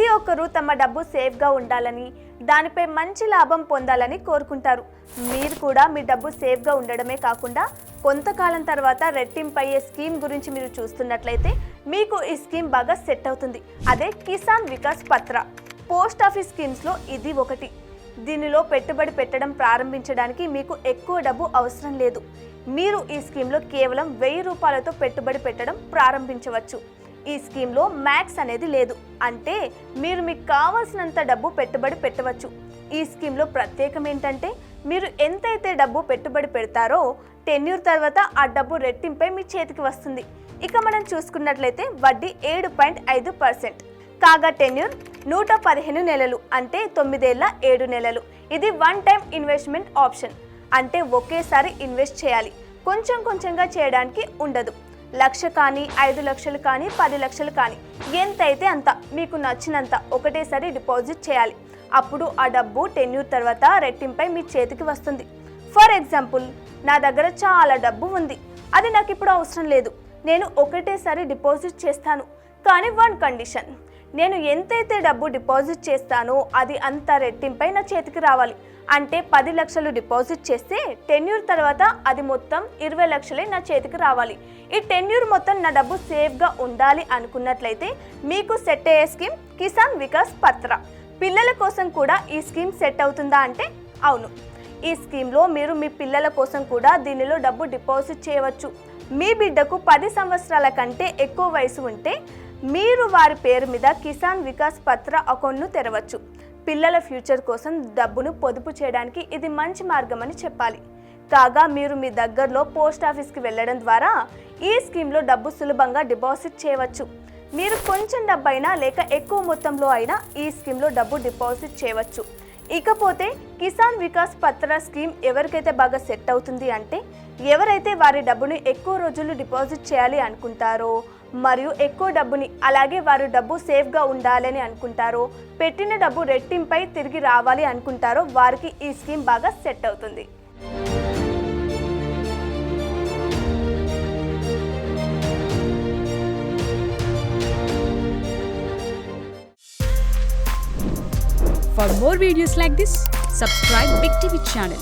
ప్రతి ఒక్కరూ తమ డబ్బు సేఫ్గా ఉండాలని, దానిపై మంచి లాభం పొందాలని కోరుకుంటారు. మీరు కూడా మీ డబ్బు సేఫ్గా ఉండడమే కాకుండా కొంతకాలం తర్వాత రెట్టింపయ్యే స్కీమ్ గురించి మీరు చూస్తున్నట్లయితే మీకు ఈ స్కీమ్ బాగా సెట్ అవుతుంది. అదే కిసాన్ వికాస్ పత్ర. పోస్ట్ ఆఫీస్ స్కీమ్స్లో ఇది ఒకటి. దీనిలో పెట్టుబడి పెట్టడం ప్రారంభించడానికి మీకు ఎక్కువ డబ్బు అవసరం లేదు. మీరు ఈ స్కీమ్లో కేవలం 1000 రూపాయలతో పెట్టుబడి పెట్టడం ప్రారంభించవచ్చు. ఈ స్కీమ్లో మ్యాక్స్ అనేది లేదు, అంటే మీరు మీకు కావాల్సినంత డబ్బు పెట్టుబడి పెట్టవచ్చు. ఈ స్కీమ్లో ప్రత్యేకం ఏంటంటే మీరు ఎంతైతే డబ్బు పెట్టుబడి పెడతారో టెన్యూర్ తర్వాత ఆ డబ్బు రెట్టింపై మీ చేతికి వస్తుంది. ఇక మనం చూసుకున్నట్లయితే వడ్డీ 7.5%. కాగా టెన్యూర్ 115 నెలలు, అంటే 9 ఏళ్ల 7 నెలలు. ఇది వన్ టైం ఇన్వెస్ట్మెంట్ ఆప్షన్, అంటే ఒకేసారి ఇన్వెస్ట్ చేయాలి. కొంచెం కొంచెంగా చేయడానికి ఉండదు. 1,00,000 కానీ, 5 లక్షలు కానీ, 10 లక్షలు కానీ, ఎంతైతే అంత మీకు నచ్చినంత ఒకటేసారి డిపాజిట్ చేయాలి. అప్పుడు ఆ డబ్బు టెన్యూర్ తర్వాత రెట్టింపై మీ చేతికి వస్తుంది. ఫర్ ఎగ్జాంపుల్, నా దగ్గర చాలా డబ్బు ఉంది, అది నాకు ఇప్పుడు అవసరం లేదు, నేను ఒకటేసారి డిపాజిట్ చేస్తాను. కానీ వన్ కండిషన్, నేను ఎంతైతే డబ్బు డిపాజిట్ చేస్తానో అది అంత రెట్టింపై నా చేతికి రావాలి. అంటే 10 లక్షలు డిపాజిట్ చేస్తే టెన్యూర్ తర్వాత అది మొత్తం 20 లక్షలే నా చేతికి రావాలి. ఈ టెన్యూర్ మొత్తం నా డబ్బు సేఫ్గా ఉండాలి అనుకున్నట్లయితే మీకు సెట్ అయ్యే స్కీమ్ కిసాన్ వికాస్ పత్ర. పిల్లల కోసం కూడా ఈ స్కీమ్ సెట్ అవుతుందా అంటే అవును. ఈ స్కీమ్లో మీరు మీ పిల్లల కోసం కూడా దీనిలో డబ్బు డిపాజిట్ చేయవచ్చు. మీ బిడ్డకు 10 సంవత్సరాల కంటే ఎక్కువ వయసు ఉంటే మీరు వారి పేరు మీద కిసాన్ వికాస్ పత్ర అకౌంట్ను తెరవచ్చు. పిల్లల ఫ్యూచర్ కోసం డబ్బును పొదుపు చేయడానికి ఇది మంచి మార్గం అని చెప్పాలి. కాగా మీరు మీ దగ్గరలో పోస్ట్ ఆఫీస్కి వెళ్ళడం ద్వారా ఈ స్కీమ్లో డబ్బు సులభంగా డిపాజిట్ చేయవచ్చు. మీరు కొంచెం డబ్బు అయినా లేక ఎక్కువ మొత్తంలో అయినా ఈ స్కీమ్లో డబ్బు డిపాజిట్ చేయవచ్చు. ఇకపోతే కిసాన్ వికాస్ పత్ర స్కీమ్ ఎవరికైతే బాగా సెట్ అవుతుంది అంటే ఎవరైతే వారి డబ్బుని ఎక్కువ రోజులు డిపాజిట్ చేయాలి అనుకుంటారో, మరియు ఎక్కువ డబ్బుని, అలాగే వారు డబ్బు సేఫ్గా ఉండాలని అనుకుంటారో, పెట్టిన డబ్బు రెట్టింపై తిరిగి రావాలి అనుకుంటారో వారికి ఈ స్కీమ్ బాగా సెట్ అవుతుంది. For more videos like this, subscribe Big TV channel.